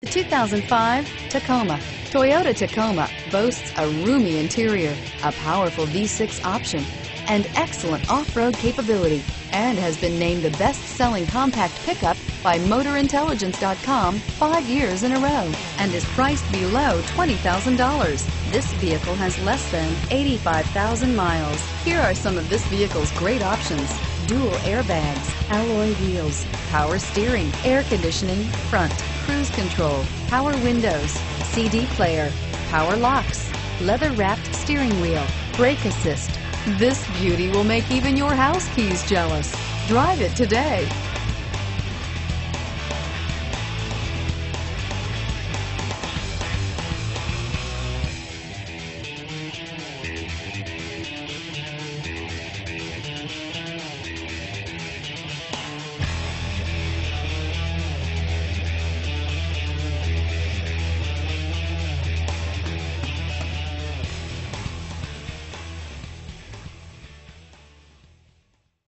The 2005 Tacoma. Toyota Tacoma boasts a roomy interior, a powerful V6 option, and excellent off-road capability, and has been named the best-selling compact pickup by MotorIntelligence.com 5 years in a row, and is priced below $20,000. This vehicle has less than 85,000 miles. Here are some of this vehicle's great options: dual airbags, alloy wheels, power steering, air conditioning, front, cruise control, power windows, CD player, power locks, leather-wrapped steering wheel, brake assist. This beauty will make even your house keys jealous. Drive it today.